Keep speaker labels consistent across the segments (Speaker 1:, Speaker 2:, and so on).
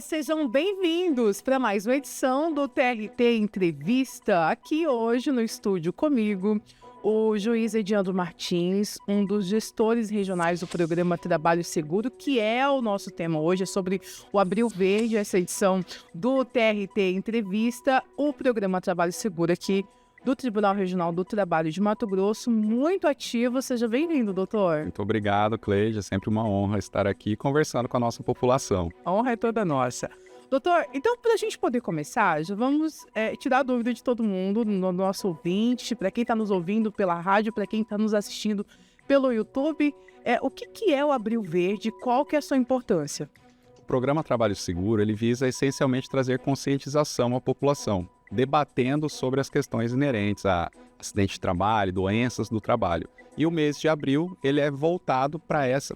Speaker 1: sejam bem-vindos para mais uma edição do TRT Entrevista. Aqui hoje no estúdio comigo, o juiz Ediandro Martins, um dos gestores regionais do programa Trabalho Seguro, que é o nosso tema hoje, é sobre o Abril Verde, essa edição do TRT Entrevista, o programa Trabalho Seguro aqui do Tribunal Regional do Trabalho de Mato Grosso, muito ativo. Seja bem-vindo, doutor.
Speaker 2: Muito obrigado, Cleide. É sempre uma honra estar aqui conversando com a nossa população.
Speaker 1: A honra é toda nossa. Doutor, então, para a gente poder começar, já vamos tirar a dúvida de todo mundo, no nosso ouvinte, para quem está nos ouvindo pela rádio, para quem está nos assistindo pelo YouTube, o que é o Abril Verde, qual que é a sua importância?
Speaker 2: O programa Trabalho Seguro, ele visa essencialmente trazer conscientização à população, debatendo sobre as questões inerentes a acidente de trabalho, doenças do trabalho. E o mês de abril, ele é voltado para essa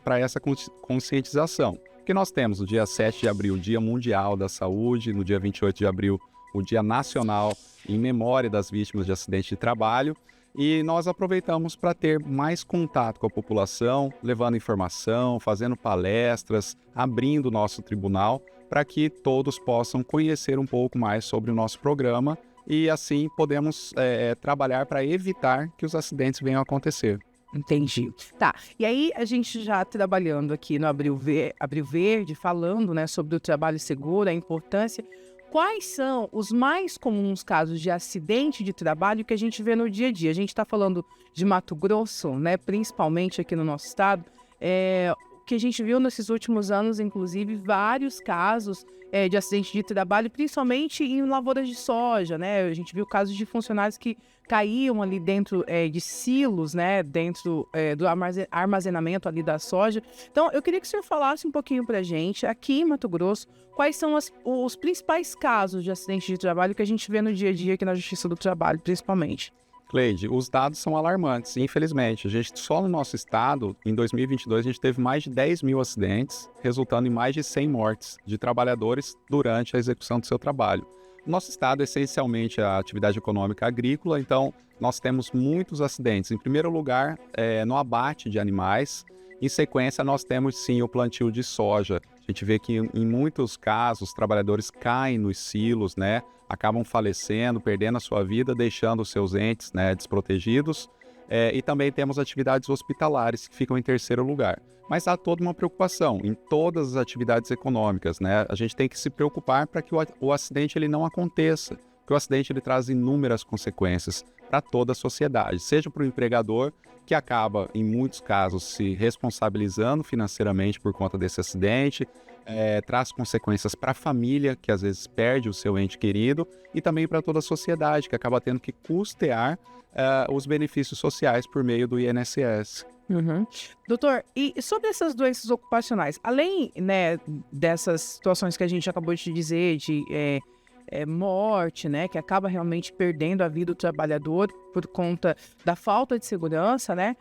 Speaker 2: conscientização. Que nós temos no dia 7 de abril, o Dia Mundial da Saúde, no dia 28 de abril, o Dia Nacional em memória das vítimas de acidente de trabalho, e nós aproveitamos para ter mais contato com a população, levando informação, fazendo palestras, abrindo o nosso tribunal, para que todos possam conhecer um pouco mais sobre o nosso programa e assim podemos trabalhar para evitar que os acidentes venham a acontecer.
Speaker 1: Entendi. Tá, e aí a gente já trabalhando aqui no Abril Verde, falando, né, sobre o trabalho seguro, a importância, quais são os mais comuns casos de acidente de trabalho que a gente vê no dia a dia? A gente está falando de Mato Grosso, né, principalmente aqui no nosso estado, que a gente viu nesses últimos anos, inclusive, vários casos de acidente de trabalho, principalmente em lavouras de soja, né? A gente viu casos de funcionários que caíam ali dentro de silos, né? Dentro do armazenamento ali da soja. Então, eu queria que o senhor falasse um pouquinho pra gente, aqui em Mato Grosso, quais são os principais casos de acidente de trabalho que a gente vê no dia a dia aqui na Justiça do Trabalho, principalmente.
Speaker 2: Cleide, os dados são alarmantes, infelizmente. Só no nosso estado, em 2022, a gente teve mais de 10 mil acidentes, resultando em mais de 100 mortes de trabalhadores durante a execução do seu trabalho. Nosso estado é essencialmente a atividade econômica agrícola, então nós temos muitos acidentes. Em primeiro lugar, no abate de animais. Em sequência, nós temos sim o plantio de soja. A gente vê que em muitos casos os trabalhadores caem nos silos, né? Acabam falecendo, perdendo a sua vida, deixando os seus entes, né, desprotegidos. E também temos atividades hospitalares que ficam em terceiro lugar. Mas há toda uma preocupação em todas as atividades econômicas, né? A gente tem que se preocupar para que o acidente ele não aconteça, porque o acidente ele traz inúmeras consequências para toda a sociedade, seja para o empregador, que acaba, em muitos casos, se responsabilizando financeiramente por conta desse acidente, traz consequências para a família, que às vezes perde o seu ente querido, e também para toda a sociedade, que acaba tendo que custear os benefícios sociais por meio do INSS.
Speaker 1: Uhum. Doutor, e sobre essas doenças ocupacionais, além, né, dessas situações que a gente acabou de dizer, de morte, né, que acaba realmente perdendo a vida do trabalhador por conta da falta de segurança, né,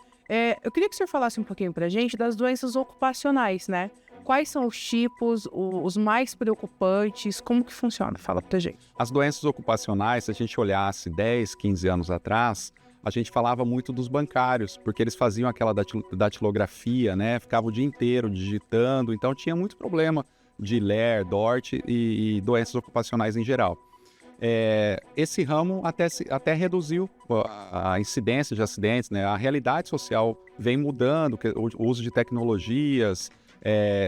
Speaker 1: eu queria que o senhor falasse um pouquinho pra gente das doenças ocupacionais, né? Quais são os tipos, os mais preocupantes, como que funciona? Fala pra gente.
Speaker 2: As doenças ocupacionais, se a gente olhasse 10, 15 anos atrás, a gente falava muito dos bancários, porque eles faziam aquela datilografia, né? Ficavam o dia inteiro digitando, então tinha muito problema de LER, DORT e doenças ocupacionais em geral. Esse ramo até reduziu a incidência de acidentes, né? A realidade social vem mudando, o uso de tecnologias,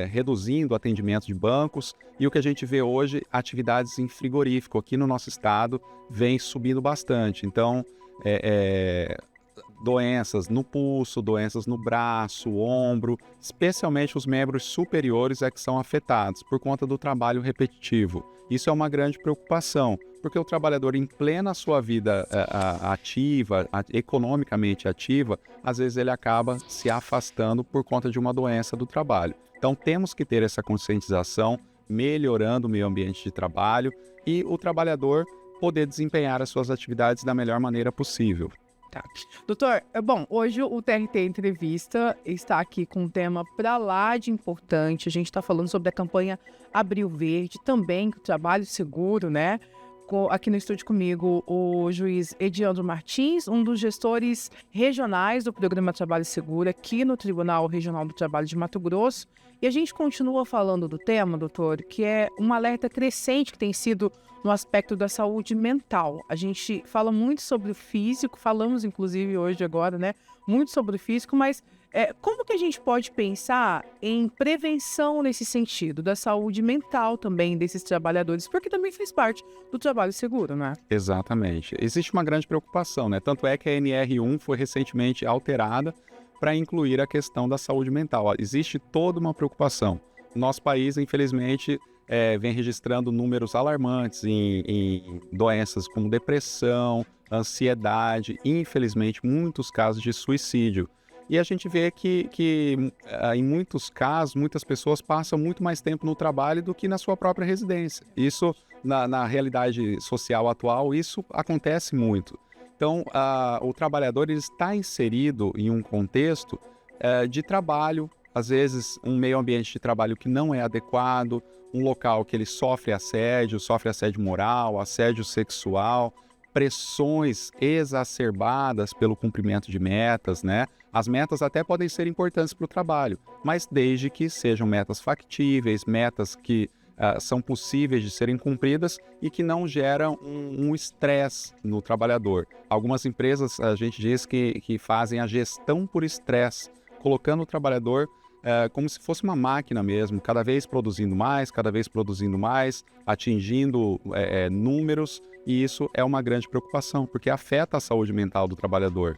Speaker 2: reduzindo o atendimento de bancos, e o que a gente vê hoje, atividades em frigorífico aqui no nosso estado vem subindo bastante. Então, doenças no pulso, doenças no braço, ombro, especialmente os membros superiores que são afetados por conta do trabalho repetitivo. Isso é uma grande preocupação, porque o trabalhador em plena sua vida ativa, economicamente ativa, às vezes ele acaba se afastando por conta de uma doença do trabalho. Então temos que ter essa conscientização, melhorando o meio ambiente de trabalho e o trabalhador poder desempenhar as suas atividades da melhor maneira possível.
Speaker 1: Tá. Doutor, bom, hoje o TRT Entrevista está aqui com um tema para lá de importante. A gente está falando sobre a campanha Abril Verde, também o trabalho seguro, né? aqui no estúdio comigo o juiz Ediandro Martins, um dos gestores regionais do Programa Trabalho Seguro aqui no Tribunal Regional do Trabalho de Mato Grosso. E a gente continua falando do tema, doutor, que é um alerta crescente que tem sido no aspecto da saúde mental. A gente fala muito sobre o físico, falamos inclusive hoje agora, né, muito sobre o físico, mas como que a gente pode pensar em prevenção nesse sentido, da saúde mental também desses trabalhadores, porque também faz parte do trabalho seguro, né?
Speaker 2: Exatamente. Existe uma grande preocupação, né? Tanto é que a NR1 foi recentemente alterada para incluir a questão da saúde mental. Existe toda uma preocupação. O nosso país, infelizmente, vem registrando números alarmantes em doenças como depressão, ansiedade, infelizmente, muitos casos de suicídio. E a gente vê que em muitos casos, muitas pessoas passam muito mais tempo no trabalho do que na sua própria residência. Isso, na realidade social atual, isso acontece muito. Então, o trabalhador ele está inserido em um contexto de trabalho, às vezes um meio ambiente de trabalho que não é adequado, um local que ele sofre assédio moral, assédio sexual, pressões exacerbadas pelo cumprimento de metas, né? As metas até podem ser importantes para o trabalho, mas desde que sejam metas factíveis, metas que são possíveis de serem cumpridas e que não geram um estresse no trabalhador. Algumas empresas, a gente diz que fazem a gestão por estresse, colocando o trabalhador como se fosse uma máquina mesmo, cada vez produzindo mais, atingindo números, e isso é uma grande preocupação, porque afeta a saúde mental do trabalhador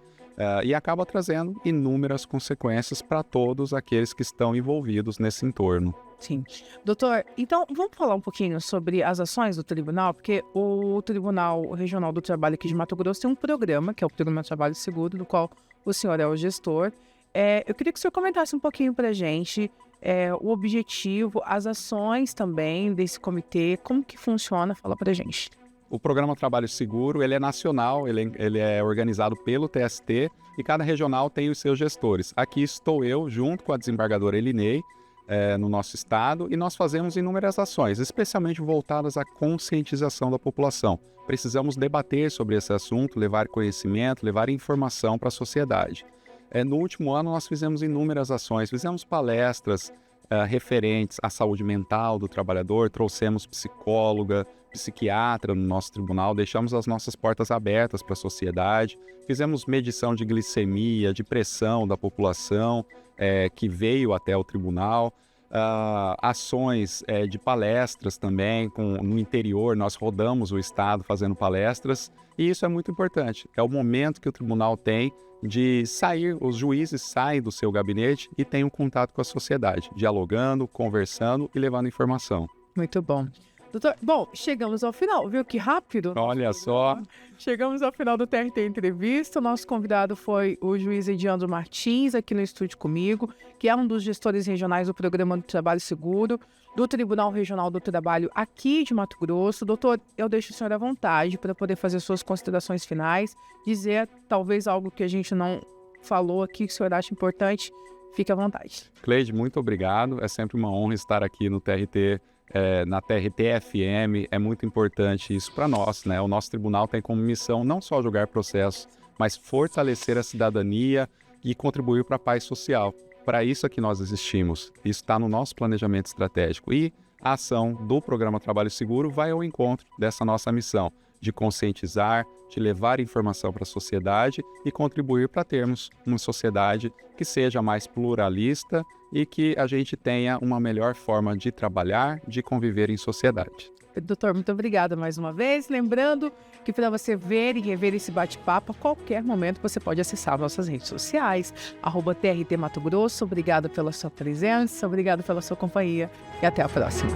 Speaker 2: e acaba trazendo inúmeras consequências para todos aqueles que estão envolvidos nesse entorno.
Speaker 1: Sim. Doutor, então vamos falar um pouquinho sobre as ações do tribunal, porque o Tribunal Regional do Trabalho aqui de Mato Grosso tem um programa, que é o Programa Trabalho Seguro, do qual o senhor é o gestor. Eu queria que o senhor comentasse um pouquinho para a gente o objetivo, as ações também desse comitê, como que funciona, fala para a gente.
Speaker 2: O Programa Trabalho Seguro, ele é nacional, ele é organizado pelo TST e cada regional tem os seus gestores. Aqui estou eu, junto com a desembargadora Elinei, no nosso estado, e nós fazemos inúmeras ações, especialmente voltadas à conscientização da população. Precisamos debater sobre esse assunto, levar conhecimento, levar informação para a sociedade. No último ano, nós fizemos inúmeras ações, fizemos palestras referentes à saúde mental do trabalhador, trouxemos psicóloga, psiquiatra no nosso tribunal, deixamos as nossas portas abertas para a sociedade, fizemos medição de glicemia, de pressão da população que veio até o tribunal, ações de palestras também, no interior, nós rodamos o estado fazendo palestras, e isso é muito importante, é o momento que o tribunal tem de sair, os juízes saem do seu gabinete e têm um contato com a sociedade, dialogando, conversando e levando informação.
Speaker 1: Muito bom. Doutor, bom, chegamos ao final, viu que rápido?
Speaker 2: Olha só.
Speaker 1: Chegamos ao final do TRT Entrevista. O nosso convidado foi o juiz Ediandro Martins, aqui no estúdio comigo, que é um dos gestores regionais do Programa do Trabalho Seguro, do Tribunal Regional do Trabalho aqui de Mato Grosso. Doutor, eu deixo o senhor à vontade para poder fazer suas considerações finais, dizer talvez algo que a gente não falou aqui, que o senhor acha importante. Fique à vontade.
Speaker 2: Cleide, muito obrigado. É sempre uma honra estar aqui no TRT, na TRT-FM. É muito importante isso para nós, né? O nosso tribunal tem como missão não só julgar processos, mas fortalecer a cidadania e contribuir para a paz social. Para isso é que nós existimos. Isso está no nosso planejamento estratégico. E a ação do Programa Trabalho Seguro vai ao encontro dessa nossa missão de conscientizar, de levar informação para a sociedade e contribuir para termos uma sociedade que seja mais pluralista e que a gente tenha uma melhor forma de trabalhar, de conviver em sociedade.
Speaker 1: Doutor, muito obrigada mais uma vez. Lembrando que para você ver e rever esse bate-papo, a qualquer momento você pode acessar nossas redes sociais, @TRT Mato Grosso. Obrigada pela sua presença, obrigada pela sua companhia e até a próxima.